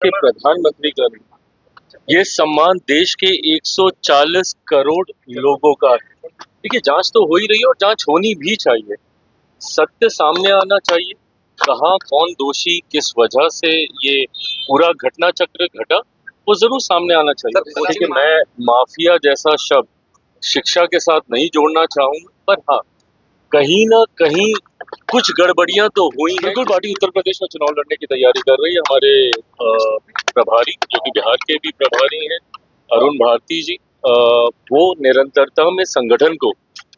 के प्रधानमंत्री का नहीं, ये सम्मान देश के 140 करोड़ लोगों का है। देखिए, जांच तो हो ही रही है और जांच होनी भी चाहिए। सत्य सामने आना चाहिए। कहाँ कौन दोषी, किस वजह से ये पूरा घटना चक्र घटा, वो जरूर सामने आना चाहिए। देखिए, मैं माफिया जैसा शब्द शिक्षा के साथ नहीं जोड़ना चाहूंगा, पर हाँ, कहीं ना कहीं कुछ गड़बड़ियां तो हुई हैं। बिल्कुल, पार्टी उत्तर प्रदेश में चुनाव लड़ने की तैयारी कर रही है। हमारे प्रभारी, जो कि बिहार के भी प्रभारी हैं, अरुण भारती जी, वो निरंतरता में संगठन को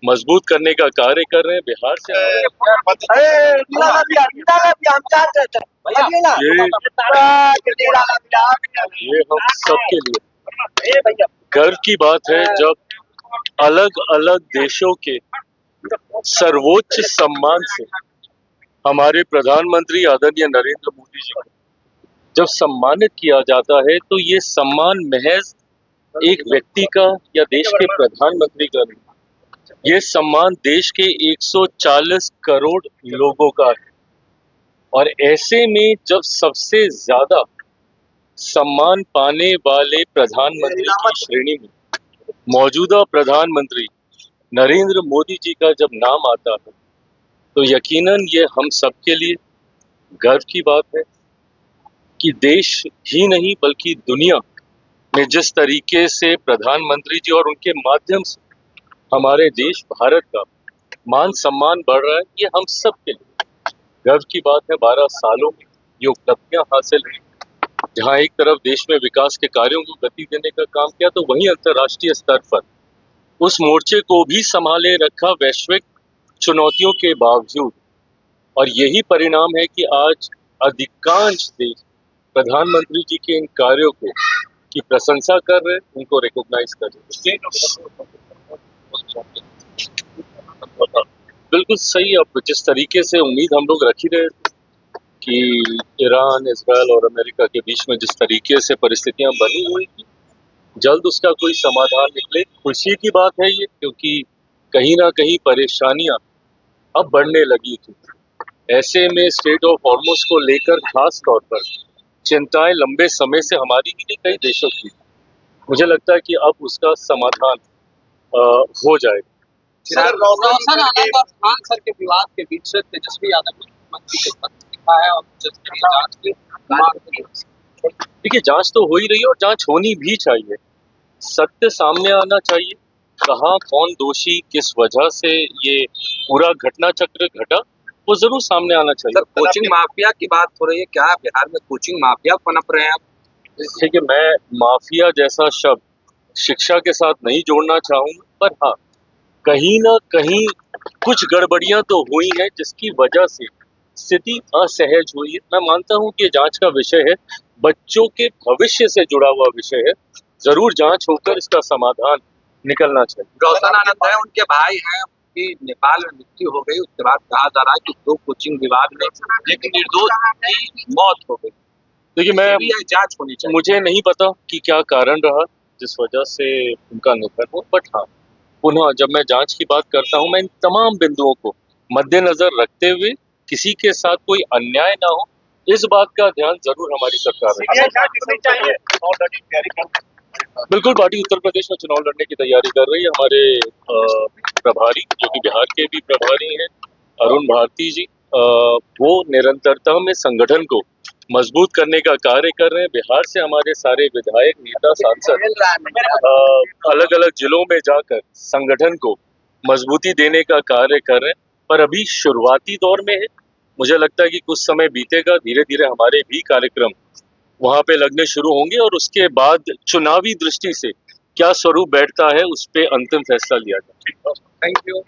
मजबूत करने का कार्य कर रहे हैं। बिहार से ये हम सबके लिए गर्व की बात है जब अलग अलग देशों के सर्वोच्च सम्मान से हमारे प्रधानमंत्री आदरणीय नरेंद्र मोदी जी को जब सम्मानित किया जाता है, तो ये सम्मान महज एक व्यक्ति का या देश के प्रधानमंत्री का नहीं, ये सम्मान देश के 140 करोड़ लोगों का है। और ऐसे में जब सबसे ज्यादा सम्मान पाने वाले प्रधानमंत्री की श्रेणी में मौजूदा प्रधानमंत्री नरेंद्र मोदी जी का जब नाम आता है, तो यकीनन ये हम सबके लिए गर्व की बात है कि देश ही नहीं बल्कि दुनिया में जिस तरीके से प्रधानमंत्री जी और उनके माध्यम से हमारे देश भारत का मान सम्मान बढ़ रहा है, ये हम सब के लिए गर्व की बात है। 12 सालों में ये उपलब्धियां हासिल हुई, जहां एक तरफ देश में विकास के कार्यों को गति देने का काम किया, तो वहीं अंतर्राष्ट्रीय स्तर पर उस मोर्चे को भी संभाले रखा वैश्विक चुनौतियों के बावजूद। और यही परिणाम है कि आज अधिकांश देश प्रधानमंत्री जी के इन कार्यों को की प्रशंसा कर रहे हैं, उनको रिकॉग्नाइज कर रहे हैं। बिल्कुल सही। अब जिस तरीके से उम्मीद हम लोग रख ही रहे थे कि ईरान, इजराइल और अमेरिका के बीच में जिस तरीके से परिस्थितियां बनी हुई थी, जल्द उसका कोई समाधान निकले, खुशी की बात है ये, क्योंकि कहीं ना कहीं परेशानियां अब बढ़ने लगी थी। ऐसे में स्टेट ऑफ हॉर्मुज को लेकर खास तौर पर चिंताएं लंबे समय से हमारी ही नहीं, कई देशों की। मुझे लगता है कि अब उसका समाधान हो जाएगा। रोशन आनंद और खान सर के विवाद के बीच से तेजस्वी यादव ने मुख्यमंत्री को पत्र लिखा है और जांच की मांग की। देखिए, जांच तो हो ही रही है और जांच होनी भी चाहिए। सत्य सामने आना चाहिए। कहाँ कौन दोषी, किस वजह से ये पूरा घटना चक्र घटा, वो जरूर सामने आना चाहिए। कोचिंग माफिया की बात हो रही है, क्या बिहार में कोचिंग माफिया पनप रहे हैं? देखिए, मैं माफिया जैसा शब्द शिक्षा के साथ नहीं जोड़ना चाहूंगा, पर हाँ, कहीं ना कहीं कुछ गड़बड़ियां तो हुई हैं, जिसकी वजह से स्थिति असहज हुई है। मैं मानता हूं कि जांच का विषय है, बच्चों के भविष्य से जुड़ा हुआ विषय है, जरूर जांच होकर इसका समाधान निकलना चाहिए। रोशन आनंद है, उनके भाई हैं, कि नेपाल में मृत्यु हो गई, उसके बाद कहा जा रहा है कि 2 कोचिंग विवाद में एक निर्दोष की मौत हो गई। देखिए, मैं जांच होनी चाहिए। मुझे नहीं पता कि क्या कारण रहा जिस वजह से उनका निधन हो, बट हाँ, पुनः जब मैं जांच की बात करता हूं, मैं इन तमाम बिंदुओं को मद्देनजर रखते हुए किसी के साथ कोई अन्याय ना हो, इस बात का ध्यान जरूर हमारी सरकार रखेगी। बिल्कुल, पार्टी उत्तर प्रदेश में चुनाव लड़ने की तैयारी कर रही है। हमारे प्रभारी, जो कि बिहार के भी प्रभारी हैं, अरुण भारती जी, वो निरंतरता में संगठन को मजबूत करने का कार्य कर रहे हैं। बिहार से हमारे सारे विधायक, नेता, सांसद अलग अलग जिलों में जाकर संगठन को मजबूती देने का कार्य कर रहे हैं, पर अभी शुरुआती दौर में है। मुझे लगता है कि कुछ समय बीतेगा, धीरे धीरे हमारे भी कार्यक्रम वहां पे लगने शुरू होंगे और उसके बाद चुनावी दृष्टि से क्या स्वरूप बैठता है, उस पर अंतिम फैसला लिया जाएगा। Thank you.